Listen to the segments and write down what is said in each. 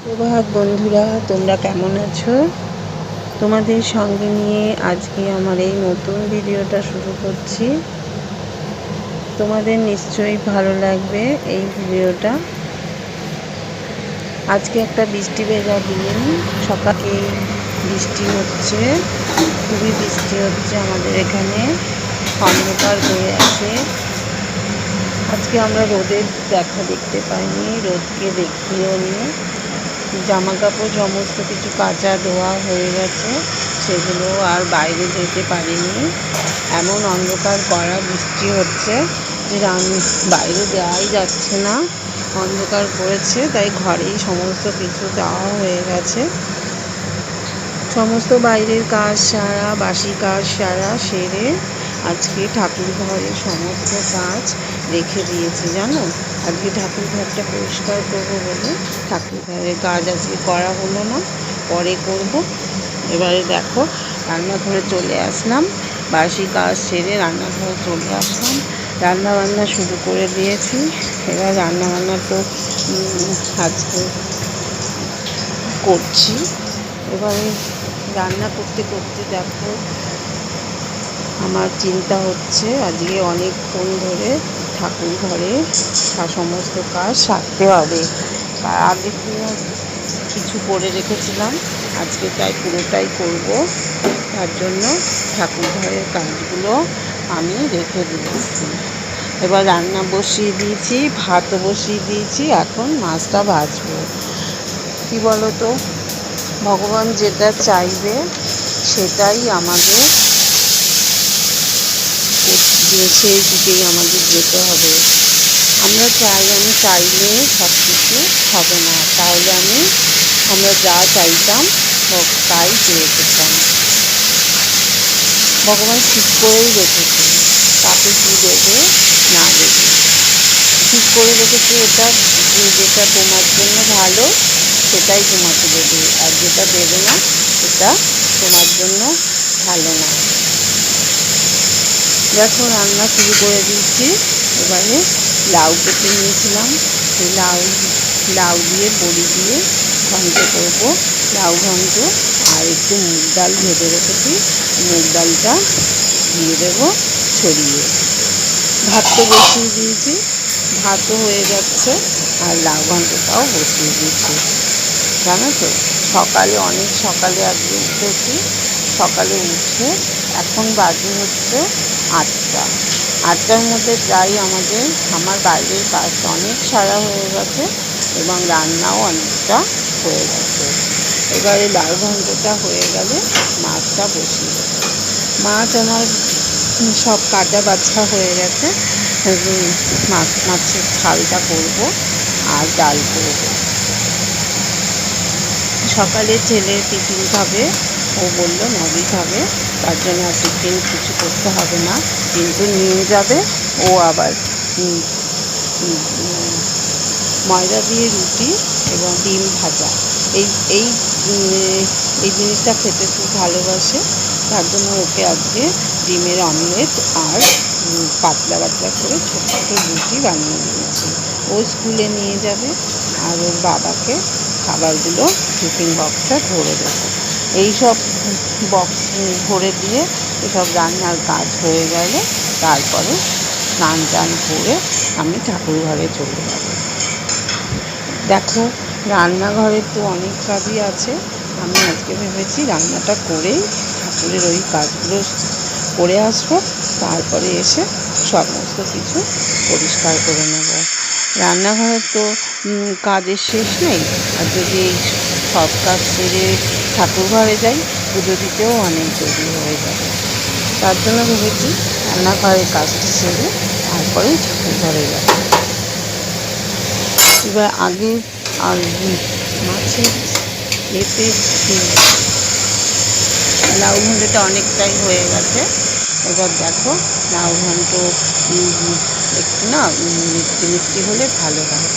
সুপ্রভাত বন্ধুরা, তোমরা কেমন আছো? তোমাদের সঙ্গে নিয়ে আজকে আমার এই নতুন ভিডিওটা শুরু করছি। তোমাদের নিশ্চয়ই ভালো লাগবে এই ভিডিওটা। আজকে একটা বৃষ্টি ভেজা দিন, সকালে বৃষ্টি হচ্ছে, খুবই বৃষ্টি হচ্ছে আমাদের এখানে, অন্ধকার হয়ে আছে। আজকে আমরা রোদের দেখা দেখতে পাইনি, রোদকে দেখিও নি। জামা কাপড় সমস্ত কিছু কাচা ধোয়া হয়ে গেছে, সেগুলো আর বাইরে যেতে পারিনি। এমন অন্ধকার কড়া বৃষ্টি হচ্ছে যে বাইরে যাওয়াই যাচ্ছে না, অন্ধকার করেছে। তাই ঘরেই সমস্ত কিছু দেওয়া হয়ে গেছে। সমস্ত বাইরের কাজ সারা, বাসি কাজ সারা সেরে আজকে ঠাকুর ঘরের সমস্ত কাজ রেখে দিয়েছি। জানো, আজকে ঠাকুর ঘরটা পরিষ্কার করবো বলে ঠাকুর ঘরের কাজ আজকে করা হলো না, পরে করব। এবারে দেখো, রান্নাঘরে চলে আসলাম, বাসি কাজ সেরে রান্নাঘরে চলে আসলাম, রান্না বান্না শুরু করে দিয়েছি। এবার রান্না বান্না তো আজকে করছি। এবারে রান্না করতে করতে দেখো, আমার চিন্তা হচ্ছে আজকে অনেকক্ষণ ধরে ঠাকুর ঘরে সমস্ত কাজ সারতে হবে। তার আগের দিনও কিছু করে রেখেছিলাম, আজকে তাই পুরোটাই করব। তার জন্য ঠাকুর ঘরের কাজগুলো আমি রেখে দিয়েছি। এবার রান্না বসিয়ে দিয়েছি, ভাতও বসিয়ে দিয়েছি, এখন মাছটা ভাজবো। কি বলো তো, ভগবান যেটা চাইবে সেটাই আমাদের সেই দিকেই আমাদের যেতে হবে। আমি চাইলে সব কিছু হবে না, তাহলে আমরা যা চাইতাম তাই পেয়ে যেতাম। ভগবান ঠিক করেই রেখেছে কাকে কী দেবে না দেবে, ঠিক করে রেখেছে। যেটা তোমার জন্য ভালো সেটাই তোমাকে দেবে, আর যেটা দেবে না সেটা তোমার জন্য ভালো না। দেখো, রান্না শুরু করে দিচ্ছি। এবারে লাউ কেটে নিয়েছিলাম, সেই লাউ দিয়ে বড়ি দিয়ে ঘন্ট করবো, লাউ ঘন্ট। আর একটু মুগ ডাল ভেজে রেখেছি, মুগ ডালটা দিয়ে দেবো ছড়িয়ে। ভাত তো বসিয়ে দিয়েছি, ভাতও হয়ে যাচ্ছে, আর লাউ ঘন্টটাও বসিয়ে দিয়েছি। জানো তো, অনেক সকালে আজকে উঠেছি। সকালে উঠে এখন বাজে হচ্ছে 8টার মধ্যে প্রায় আমার বাইরের কাজ অনেক সারা হয়ে গেছে এবং রান্নাও অনেকটা হয়ে গেছে। এবারে লাউ ঘন্টটা হয়ে গেলে মাছটা বসিয়ে দেবো। মাছ আমার সব কাটা বাছা হয়ে গেছে। মাছের ঝালটা করবো আর ডাল করবো। সকালে ছেলে টিফিন খাবে, ও বললো ম্যাগি খাবে, তার জন্য আর টিফিন কিছু করতে হবে না, কিন্তু নিয়ে যাবে। ও আবার ময়দা দিয়ে রুটি এবং ডিম ভাজা, এই এই এই জিনিসটা খেতে খুব ভালোবাসে। তার জন্য ওকে আজকে ডিমের অমলেট আর পাতলা পাতলা করে ছোটো ছোটো রুটি বানিয়ে দিয়েছি। ও স্কুলে নিয়ে যাবে, আর ওর বাবাকে খাবারগুলো টিফিন বক্সে ভরে দেবো। এইসব বক্স ভরে দিয়ে এসব রান্নার কাজ হয়ে গেলে তারপরে স্নান টান করে আমি ঠাকুর ঘরে চলে যাব। দেখো, রান্নাঘরে তো অনেক কাজই আছে, আমি আজকে ভেবেছি রান্নাটা করেই ঠাকুরের ওই কাজগুলো করে আসবো, তারপরে এসে সমস্ত কিছু পরিষ্কার করে নেব। রান্নাঘরে তো কাজের শেষ নেই, আর যদি এই সব কাজ সেরে ঠাকুর ঘরে যাই, পুজো দিতেও অনেক দেরি হয়ে যাবে। তার জন্য ভেবেছি রান্নাঘরের কাজটা সেরে তারপরেই ঠাকুর ঘরে যাব। এবার আগে আর মাছের এতে লাউ ঘন্টটা অনেকটাই হয়ে গেছে। এবার দেখো, লাউ ঘন্ট একটু না মিষ্টি মিষ্টি হলে ভালো হয়।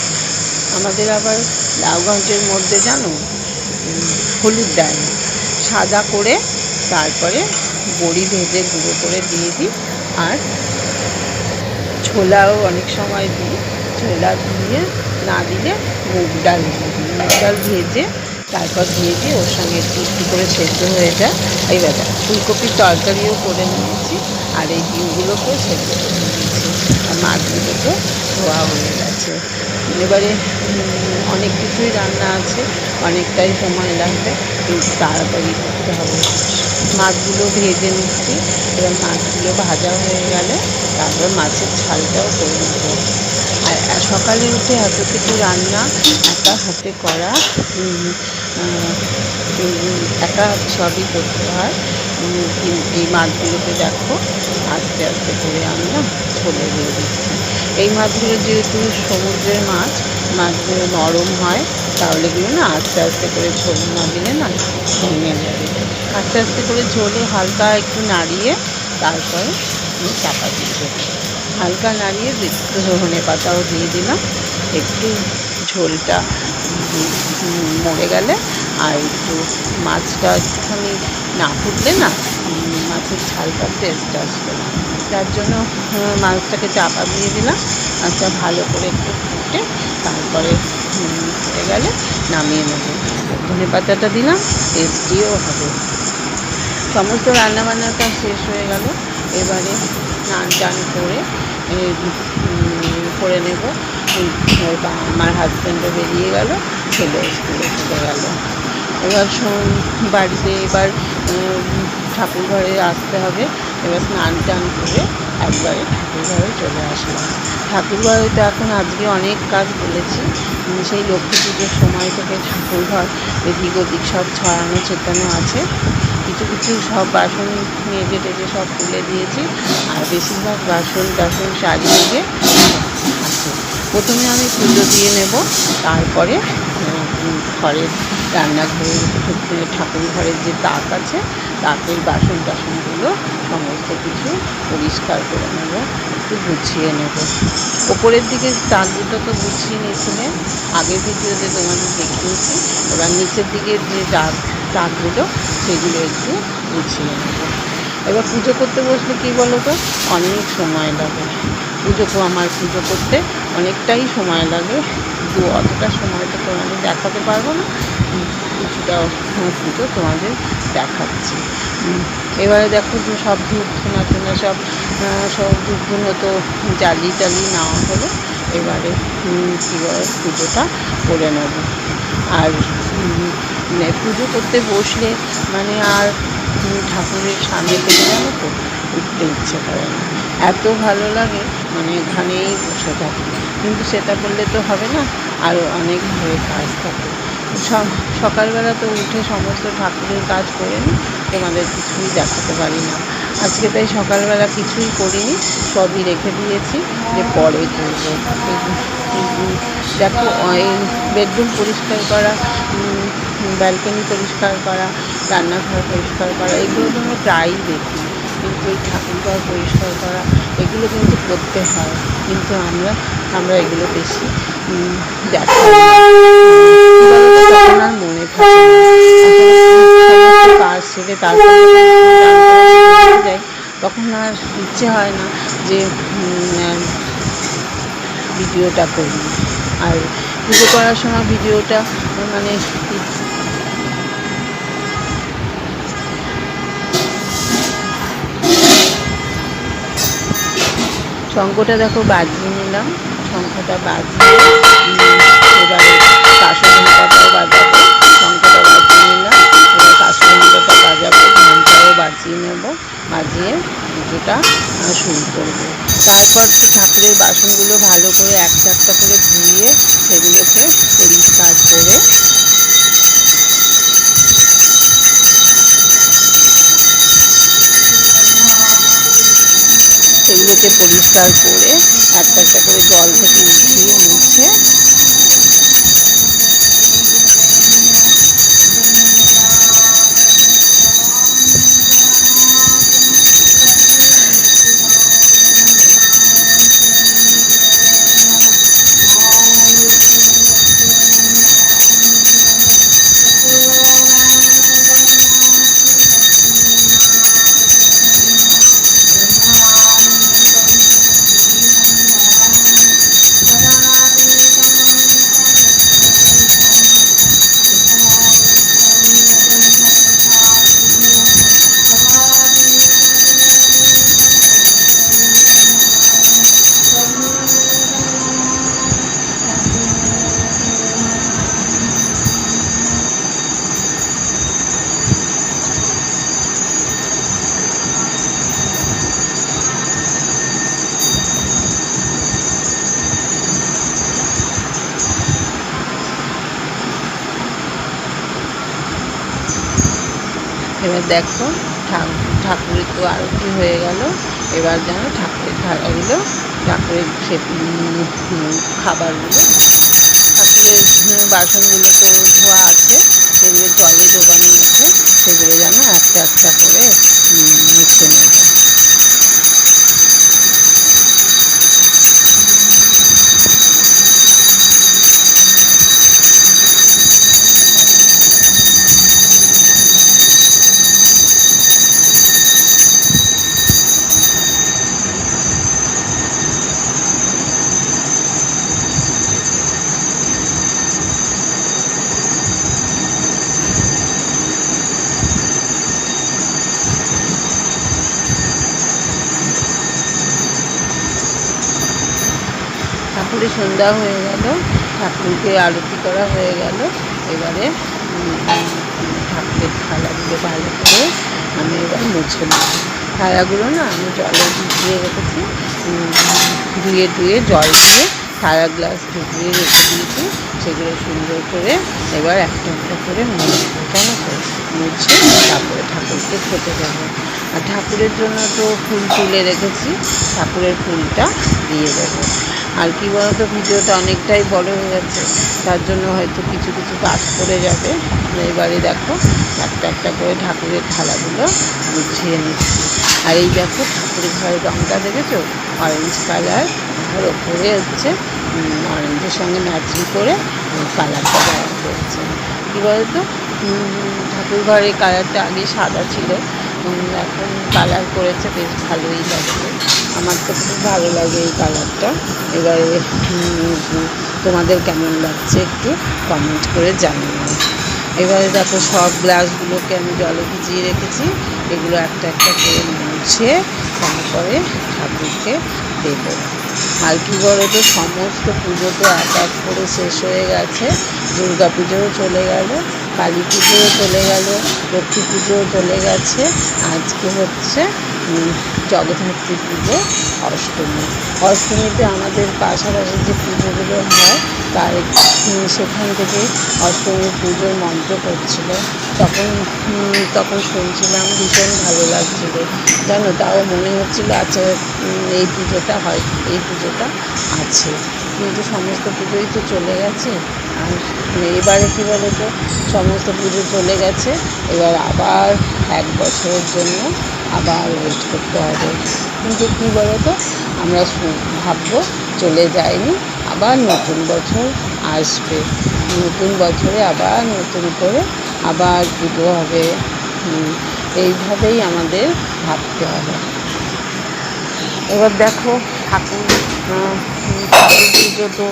আমাদের আবার লাউ ঘন্টের মধ্যে জানো হলুদ দেয় না, সাদা করে তারপরে বড়ি ভেজে গুঁড়ো করে দিয়ে দিই, আর ছোলাও অনেক সময় দিই, ছোলা দিয়ে না দিলে মুগ ডাল ভেজে তারপর দিয়ে দিয়ে ওর সঙ্গে একটু একটু করে সেদ্ধ হয়ে যায়। এইবার ফুলকপির তরকারিও করে নিয়েছি আর এই ডিমগুলোকেও সেদ্ধ করে নিয়েছি আর মাছগুলোকেও ধোয়া হয়ে গেছে। এবারে অনেক কিছুই রান্না আছে, অনেকটাই সময় লাগবে, কিন্তু তাড়াতাড়ি করতে হবে। মাছগুলো ভেজে নিচ্ছি, এবার মাছগুলো ভাজা হয়ে গেলে তারপর মাছের ঝালটাও করে নেব। আর সকালে উঠে এতটুকু রান্না একা হাতে করা, একা সবই করতে হয়। এই মাছগুলোকে দেখো আস্তে আস্তে করে আমি না ঝোলে দিয়ে দিচ্ছি। এই মাছগুলো যেহেতু সমুদ্রের মাছ, মাছগুলো নরম হয়, তাহলে এগুলো না আস্তে আস্তে করে ঝোল না দিলে না ভেঙে যাবে। আস্তে আস্তে করে ঝোলে হালকা একটু নাড়িয়ে তারপরে চাপা দিয়ে দেবো। হালকা নাড়িয়ে একটু ধনে পাতাও দিয়ে দিলাম, একটু ঝোলটা মরে গেলে আর একটু মাছটা একটুখানি না ফুটলে না মাছের ঝালটা টেস্ট আসবে না, তার জন্য মাছটাকে চাপা দিয়ে দিলাম। মাছটা ভালো করে একটু ফুটে তারপরে হয়ে গেলে নামিয়ে নেব। ধনে পাতাটা দিলাম, টেস্টিও হবে। সমস্ত রান্নাবান্নার কাজ শেষ হয়ে গেল। এবারে স্নান টান করে নেব। আমার হাজব্যান্ডও বেরিয়ে গেল, ছেলে স্কুলে চলে গেল। এবার বাড়িতে এবার ঠাকুর ঘরে আসতে হবে। এবার স্নান টান করে একবারে ঠাকুর ঘরে চলে আসলাম। ঠাকুর ঘরে তো এখন আজকে অনেক কাজ বলেছি, সেই লক্ষ্মী পুজোর সময় থেকে ঠাকুর ঘর এদিক ওদিক সব ছড়ানো ছেটানো আছে। কিছু কিছু সব বাসন মেজে টেজে সব তুলে দিয়েছি, আর বেশিরভাগ বাসন টাসন শাড়ি দিয়ে আছে। প্রথমে আমি পুজো দিয়ে নেব, তারপরে ঘরের রান্নাঘরে ঠাকুর ঘরের যে তাক আছে, তাকের বাসন টাসনগুলো সমস্ত কিছু পরিষ্কার করে নেব, একটু গুছিয়ে নেব। ওপরের দিকে তাক দুটো তো গুছিয়ে নিয়েছিলেন, আগের ভিডিওতে তোমাদের দেখিয়েছি। এবার নিচের দিকে যে তাকগুলো সেগুলো একটু গুছিয়ে নেব। এবার পুজো করতে বসলে কী বলো তো, অনেক সময় লাগে। আমার পুজো করতে অনেকটাই সময় লাগে, কিন্তু অতটা সময় তো তোমাদের দেখাতে পারবো না, কিছুটা পুজো তোমাদের দেখাচ্ছি। এবারে দেখো যে সব ধূপ ধুনা সব ধূপ ধুনো তো জ্বালিয়ে নেওয়া হলো। এবারে পুজোটা করে নেব। আর পুজো করতে বসলে মানে আর ঠাকুরের সামনে থেকে জানো তো উঠতে ইচ্ছে করে না, এত ভালো লাগে, মানে এখানেই বসে থাকি। কিন্তু সেটা করলে তো হবে না, আরও অনেক ঘরে কাজ থাকে। সকালবেলা তো উঠে সমস্ত ঠাকুরের কাজ করে নিই, তোমাদের কিছুই দেখাতে পারি না। আজকে তাই সকালবেলা কিছুই করিনি, সবই রেখে দিয়েছি যে পরে করবো। দেখো এই বেডরুম পরিষ্কার করা, ব্যালকনি পরিষ্কার করা, রান্নাঘর পরিষ্কার করা, এগুলো তো আমরা প্রায়ই দেখি, কিন্তু এই ঠাকুরঘর পরিষ্কার করা এগুলো কিন্তু করতে হয়, কিন্তু আমরা এগুলো বেশি দেখি তখন আর মনে থাকে না। কাজ সেরে তারপরে যাই, তখন আর ইচ্ছে হয় না যে ভিডিওটা করি। আর পুজো করার সময় ভিডিওটা মানে শঙ্খটা দেখো বাজিয়ে নিলাম, শঙ্খটা বাজিয়ে এবারে কাঁসরঘণ্টাটাও বাজাবো। শঙ্খটা বাজিয়ে নিলাম, এবার কাঁসরঘণ্টাটা বাজাবো, ঘণ্টাও বাজিয়ে নেব, বাজিয়ে পুজোটা শুরু করবো। তারপর তো ঠাকুরের বাসনগুলো ভালো করে একটা একটা করে ধুয়ে সেগুলোকে পরিষ্কার করে একটা একটা করে জল থেকে উঠিয়ে মুছে এবার দেখো ঠাকুরের তো আরতি হয়ে গেল। এবার যেন ঠাকুরের থালাগুলো, ঠাকুরের সে খাবারগুলো, ঠাকুরের বাসনগুলো তো ধোয়া আছে, সেগুলো জলে ডোবানো আছে, সেগুলো যেন একটা একটা করে মুছে নেব। ঠাকুরের সন্ধ্যা হয়ে গেল, ঠাকুরকে আরতি করা হয়ে গেল। এবারে ঠাকুরের থালাগুলো ভালো করে আমি এবার মুছে নেব। থালাগুলো না আমি জলে ভিজিয়ে রেখেছি, ধুয়ে জল দিয়ে থালা গ্লাস ঢুকিয়ে রেখে দিয়েছি। সেগুলো সুন্দর করে এবার একটা একটা করে মুছবো, জানো তো, মুছে তারপরে ঠাকুরকে খেতে দেবো। আর ঠাকুরের জন্য তো ফুল তুলে রেখেছি, ঠাকুরের ফুলটা দিয়ে দেবো। আর কি বলতো, ভিডিওটা অনেকটাই বড় হয়ে যাচ্ছে, তার জন্য হয়তো কিছু কিছু বাদ পড়ে যাবে। এবারে দেখো একটা একটা করে ঠাকুরের থালাগুলো গুছিয়ে নিচ্ছি। আর এই দেখো ঠাকুরের ঘরের রঙটা দেখেছো, অরেঞ্জ কালার, আর ওপরে হচ্ছে অরেঞ্জের সঙ্গে ম্যাচিং করে কালারটা দেওয়া হয়েছে। কী বলতো, ঠাকুর ঘরের কালারটা আগে সাদা ছিল, এখন কালার করেছে, বেশ ভালোই লাগছে। আমার তো খুব ভালো লাগে এই কালারটা। এবারে তোমাদের কেমন লাগছে একটু কমেন্ট করে জানিও। এবারে দেখো সব গ্লাসগুলোকে আমি জলে ভিজিয়ে রেখেছি, এগুলো একটা একটা করে মুছে তারপরে ঠাকুরকে দেবো। আর কি বলো তো, সমস্ত পুজো তো এক এক করে শেষ হয়ে গেছে। দুর্গা পুজোও চলে গেল, কালী পুজোও চলে গেল, লক্ষ্মী পুজোও চলে গেছে। আজকে হচ্ছে জগদ্ধাত্রী পুজো, অষ্টমী। অষ্টমীতে আমাদের পাশাপাশি যে পুজোগুলো হয় তার সেখান থেকে অষ্টমীর পুজোর মন্ত্র করছিল, তখন শুনছিলাম, ভীষণ ভালো লাগছিল জানো। তাও মনে হচ্ছিল আচ্ছা এই পুজোটা হয়, এই পুজোটা আছে, কিন্তু সমস্ত পুজোই তো চলে গেছে। আর এবারে কী বলো তো, সমস্ত পুজো চলে গেছে, এবার আবার এক বছরের জন্য আবার ওয়েট করতে হবে। কিন্তু কী বলো তো, আমরা ভাববো চলে যায়নি, আবার নতুন বছর আসবে, নতুন বছরে আবার নতুন করে আবার পুজো হবে। এইভাবেই আমাদের ভাবতে হবে। এবার দেখো ঠাকুর পুজো তো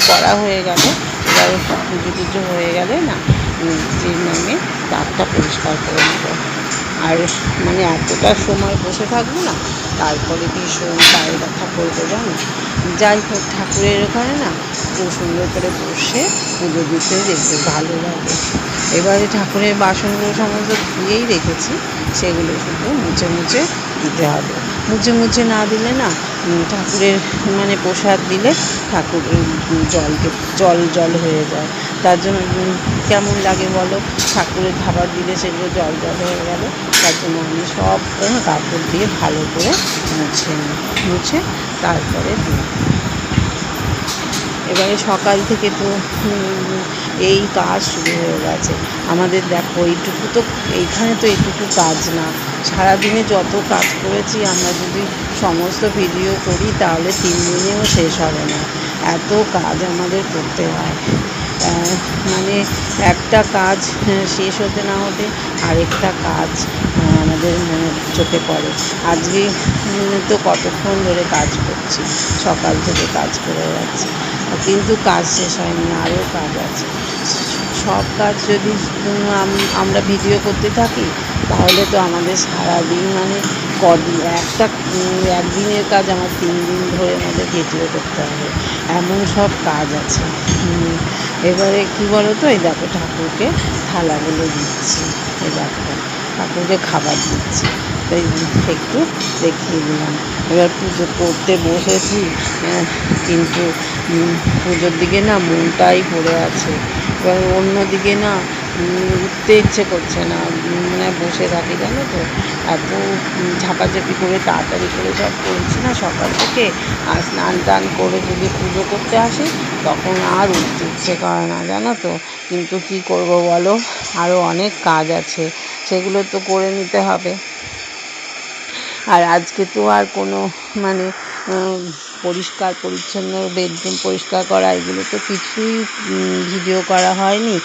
করা হয়ে গেল। এবার পুজো হয়ে গেলে না যে নামে তারটা পরিষ্কার করে নেব। আর মানে এতটা সময় বসে থাকবো না, তারপরে ভীষণ পায়ে ব্যথা করবে জানো। যাই হোক, ঠাকুরের ওখানে না খুব সুন্দর করে বসে পুজো দিতে দেখতে ভালো লাগে। এবারে ঠাকুরের বাসনগুলো সমস্ত ধুয়েই রেখেছি, সেগুলো শুধু মুছে মুছে দিতে হবে। মুছে মুছে না দিলে না ঠাকুরের মানে প্রসাদ দিলে ঠাকুর জল জল হয়ে যায়। তার জন্য কেমন লাগে বলো, ঠাকুরের খাবার দিলে সেগুলো জল জল হয়ে গেল। তার জন্য আমি সব কাপড় দিয়ে ভালো করে মুছে তারপরে দিই। এবারে সকাল থেকে তো এই কাজ শুরু হয়ে গেছে আমাদের। দেখো এইটুকু তো, এইখানে তো এইটুকু কাজ না, সারাদিনে যত কাজ করেছি আমরা যদি সমস্ত ভিডিও করি তাহলে 3 দিনেও শেষ হবে না, এত কাজ আমাদের করতে হয়। মানে একটা কাজ শেষ হতে না হতে আরেকটা কাজ আমাদের চোখে পড়ে। আজকে তো কতক্ষণ ধরে কাজ করছি, সকাল থেকে কাজ করে যাচ্ছি, কিন্তু কাজ শেষ হয়নি, আরও কাজ আছে। সব কাজ যদি আমরা ভিডিও করতে থাকি তাহলে তো আমাদের সারাদিন মানে একদিনের কাজ আমার 3 দিন ধরে আমাদের ভিডিও করতে হবে, এমন সব কাজ আছে। এবারে কী বলো তো, এই দেখো ঠাকুরকে থালাগুলো দিচ্ছি, এই দেখো ঠাকুরকে খাবার দিচ্ছি, তাই একটু দেখিয়ে দিলাম। এবার পুজো করতে বসেছি, কিন্তু পুজোর দিকে না মনটাই পড়ে আছে। এবার অন্যদিকে না উঠতে ইচ্ছে করছে না, মানে বসে থাকি জানো তো। এত ঝাঁপাঝাঁপি করে তাড়াতাড়ি করে সব করছি না সকাল থেকে, আর স্নান টান করে যদি পুজো করতে আসি তখন আর উঠতে ইচ্ছে করে না জানো তো। কিন্তু কি করব বলো, আরও অনেক কাজ আছে, সেগুলো তো করে নিতে হবে। আর আজকে তো আর কোনো মানে পরিষ্কার পরিচ্ছন্ন বেডরুম পরিষ্কার করা এগুলো তো কিছুই ভিডিও করা হয়নি।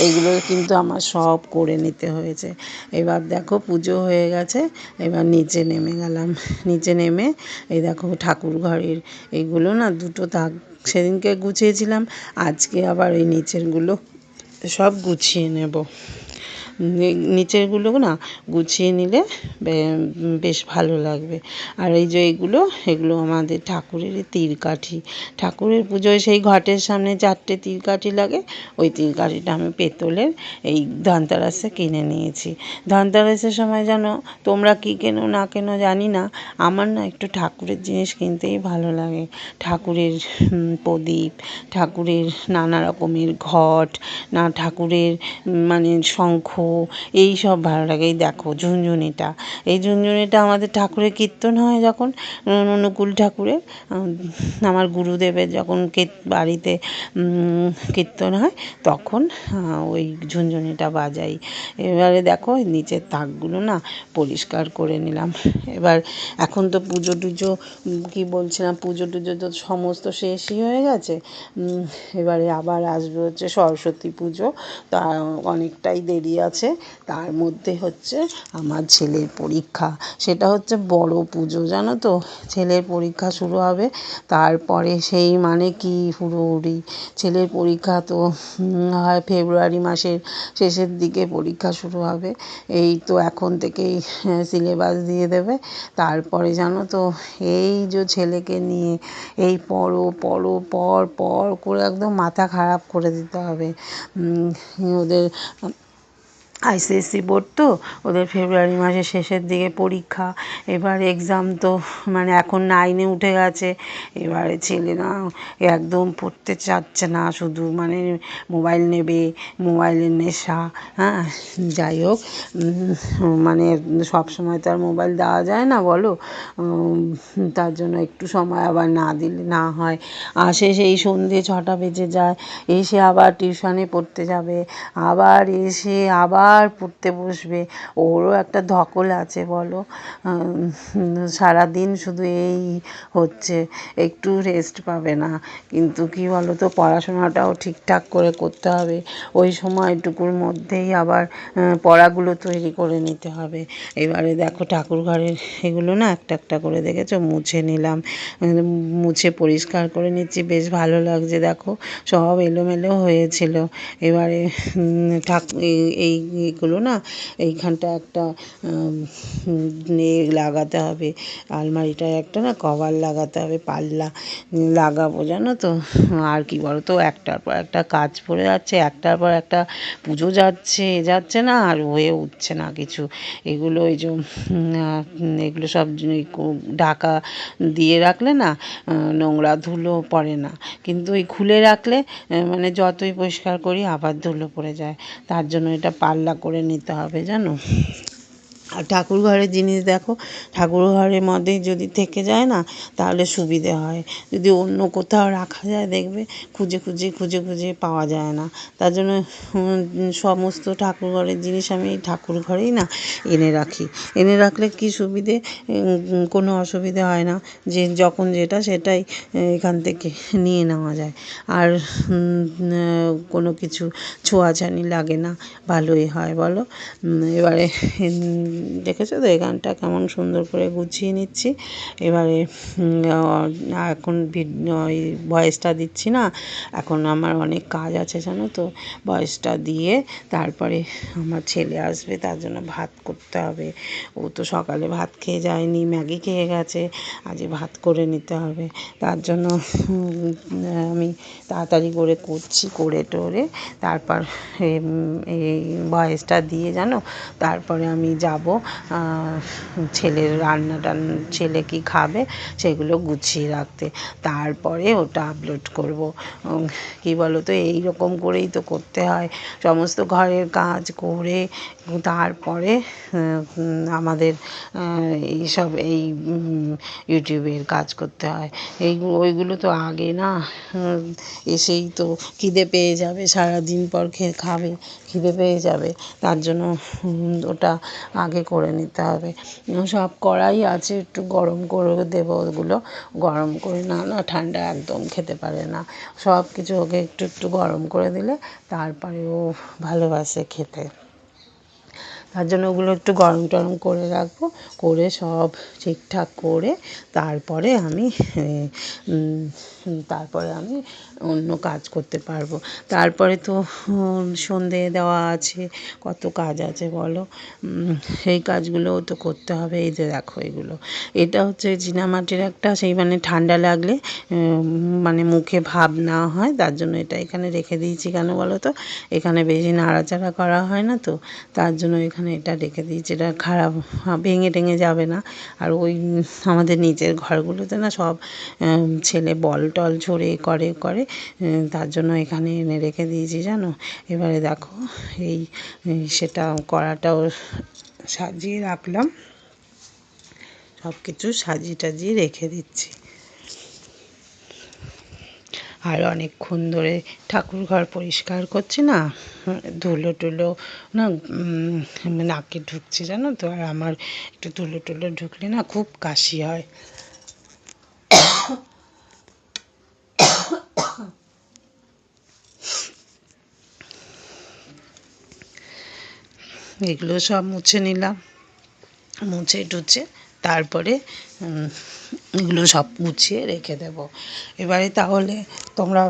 এগুলো কিন্তু আমার সব করে নিতে হয়েছে। এবার দেখো পুজো হয়ে গেছে, এবার নিচে নেমে গেলাম। নিচে নেমে এই দেখো ঠাকুর ঘরের এইগুলো না দুটো তাক সেদিনকে গুছিয়েছিলাম, আজকে আবার এই নিচেরগুলো সব গুছিয়ে নেব। নিচেরগুলো না গুছিয়ে নিলে বেশ ভালো লাগবে। আর এই যে এগুলো আমাদের ঠাকুরেরই তিলকাঠি। ঠাকুরের পুজোয় সেই ঘটের সামনে 4টে তিলকাঠি লাগে, ওই তিলকাঠিটা আমি পেতলের এই ধনতেরাসে কিনে নিয়েছি। ধনতেরাসের সময় জানো তোমরা কী কেনো না কেনো জানি না, আমার না একটু ঠাকুরের জিনিস কিনতেই ভালো লাগে। ঠাকুরের প্রদীপ, ঠাকুরের নানা রকমের ঘট, না ঠাকুরের মানে শঙ্খ, এই সব ভালো লাগে। এই দেখো ঝুনঝুনিটা, এই ঝুনঝুনিটা আমাদের ঠাকুরের কীর্তন হয় যখন, অনুকূল ঠাকুরের, আমার গুরুদেবের যখন বাড়িতে কীর্তন হয় তখন ওই ঝুনঝুনিটা বাজাই। এবারে দেখো নিচের তাকগুলো না পরিষ্কার করে নিলাম। এবার এখন তো পুজো টুজো কী বলছিলাম, পুজো টুজো তো সমস্ত শেষই হয়ে গেছে। এবারে আবার আসবে হচ্ছে সরস্বতী পুজো, তা অনেকটাই দেরি আছে। তার মধ্যে হচ্ছে আমার ছেলের পরীক্ষা, সেটা হচ্ছে বড় পুজো জানো তো। ছেলের পরীক্ষা শুরু হবে, তারপরে সেই মানে কি হুড়োহুড়ি। ছেলের পরীক্ষা তো হয় ফেব্রুয়ারি মাসের শেষের দিকে পরীক্ষা শুরু হবে। এই তো এখন থেকেই সিলেবাস দিয়ে দেবে। তারপরে জানো তো এই যে ছেলেকে নিয়ে এই পড়ো পড়ো পড় পড় করে একদম মাথা খারাপ করে দিতে হবে। ওদের আইসিএসসি বোর্ড তো, ওদের ফেব্রুয়ারি মাসের শেষের দিকে পরীক্ষা। এবার এক্সাম তো মানে এখন 9-এ উঠে গেছে। এবারে ছেলে না একদম পড়তে চাচ্ছে না, শুধু মানে মোবাইল নেবে, মোবাইলের নেশা। হ্যাঁ যাই হোক, মানে সব সময় তো আর মোবাইল দেওয়া যায় না বলো। তার জন্য একটু সময় আবার না দিলে না হয়। আসে সেই সন্ধে 6টা বেজে যায়, এসে আবার টিউশনে পড়তে যাবে, আবার এসে আবার পড়তে বসবে। ওরও একটা ধকল আছে বলো, সারাদিন শুধু এই হচ্ছে, একটু রেস্ট পাবে না। কিন্তু কি বলো তো, পড়াশোনাটাও ঠিকঠাক করে করতে হবে। ওই সময়টুকুর মধ্যেই আবার পড়াগুলো তৈরি করে নিতে হবে। এবারে দেখো ঠাকুর ঘরের এগুলো না একটা একটা করে দেখেছো মুছে নিলাম, মুছে পরিষ্কার করে নিচ্ছি, বেশ ভালো লাগছে। দেখো সব এলোমেলো হয়েছিল। এবারে এইগুলো না এইখানটা একটা লাগাতে হবে, আলমারিটায় একটা না কভার লাগাতে হবে, পাল্লা লাগাবো জানো তো। আর কি বলো তো, একটার পর একটা কাজ পড়ে যাচ্ছে, একটার পর একটা পুজো যাচ্ছে না, আর হয়ে উঠছে না কিছু। এগুলো এই যে এগুলো সব ঢাকা দিয়ে রাখলে না নোংরা ধুলো পড়ে না, কিন্তু এই খুলে রাখলে মানে যতই পরিষ্কার করি আবার ধুলো পড়ে যায়। তার জন্য এটা পাল্লা করে নিতে হবে জানো। আর ঠাকুর ঘরের জিনিস দেখো, ঠাকুর ঘরের মধ্যে যদি থেকে যায় না তাহলে সুবিধে হয়। যদি অন্য কোথাও রাখা যায় দেখবে খুঁজে খুঁজে খুঁজে খুঁজে পাওয়া যায় না। তার জন্য সমস্ত ঠাকুর ঘরের জিনিস আমি এই ঠাকুর ঘরেই না এনে রাখি। এনে রাখলে কী সুবিধে, কোনো অসুবিধে হয় না, যে যখন যেটা সেটাই এখান থেকে নিয়ে নেওয়া যায়। আর কোনো কিছু ছোঁয়াছানি লাগে না, ভালোই হয় বলো। এবারে দেখেছো তো এখানটা কেমন সুন্দর করে গুছিয়ে নিচ্ছি। এবারে এখন ওই ভয়েসটা দিচ্ছি না, এখন আমার অনেক কাজ আছে জানো তো। ভয়েসটা দিয়ে তারপরে আমার ছেলে আসবে, তার জন্য ভাত করতে হবে। ও তো সকালে ভাত খেয়ে যায়নি, ম্যাগি খেয়ে গেছে, আজ ভাত করে নিতে হবে। তার জন্য আমি তাড়াতাড়ি করে করছি, করে টোরে তারপর এই ভয়েসটা দিয়ে জানো তারপরে আমি যাব ছেলের ছেলে কি খাবে সেগুলো গুছিয়ে রাখতে, তারপরে ওটা আপলোড করব। কি বলো তো, এইরকম করেই তো করতে হয়, সমস্ত ঘরের কাজ করে তারপরে আমাদের এইসব ইউটিউবের কাজ করতে হয়। ওইগুলো তো আগে না, এসেই তো খিদে পেয়ে যাবে, সারাদিন পর খাবে, খিদে পেয়ে যাবে, তার জন্য ওটা আগে করে নিতে হবে। সব কড়াই আছে, একটু গরম করে দেবো, ওগুলো গরম করে না ঠান্ডা একদম খেতে পারে না, সব কিছু ওকে একটু একটু গরম করে দিলে তারপরে ও ভালোবাসে খেতে। তার জন্য ওগুলো একটু গরম টরম করে রাখবো, করে সব ঠিকঠাক করে তারপরে আমি অন্য কাজ করতে পারবো। তারপরে তো সন্ধে দেওয়া আছে, কত কাজ আছে বলো, সেই কাজগুলোও তো করতে হবে। এই যে দেখো, এটা হচ্ছে চীনামাটির একটা, সেই মানে ঠান্ডা লাগলে মানে মুখে ভাব না হয়, তার জন্য এটা এখানে রেখে দিয়েছি। কেন বলো তো, এখানে বেশি নাড়াচাড়া করা হয় না তো, তার জন্য এখানে এটা রেখে দিয়েছি, এটা খারাপ ভেঙে টেঙে যাবে না। আর ওই আমাদের নিচের ঘরগুলোতে না সব ছেলে বল টল ছোড়ে করে, তার জন্য এখানে এনে রেখে দিয়েছি জানো। এবারে দেখো, সেটা কড়াটাও সাজিয়ে রাখলাম, সব কিছু সাজিয়ে টাজিয়ে রেখে দিচ্ছি। আর অনেকক্ষণ ধরে ঠাকুর ঘর পরিষ্কার করছি না, ধুলো টুলো না নাকে ঢুকছে জানো তো, আর আমার একটু ধুলো টুলো ঢুকলে না খুব কাশি হয়। এগুলো সব মুছে নিলাম, মুছে টুছে তারপরে এগুলো সব গুছিয়ে রেখে দেব। এবারে তাহলে তোমরা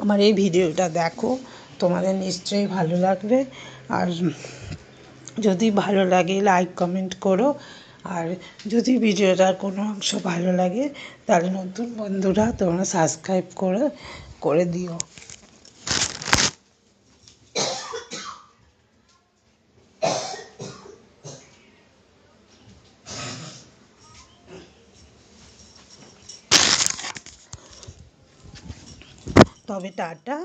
আমার এই ভিডিওটা দেখো, তোমাদের নিশ্চয়ই ভালো লাগবে। আর যদি ভালো লাগে লাইক কমেন্ট করো, আর যদি ভিডিওটার কোনো অংশ ভালো লাগে তাহলে নতুন বন্ধুরা তোমরা সাবস্ক্রাইব করে দিও। তবে টাটা।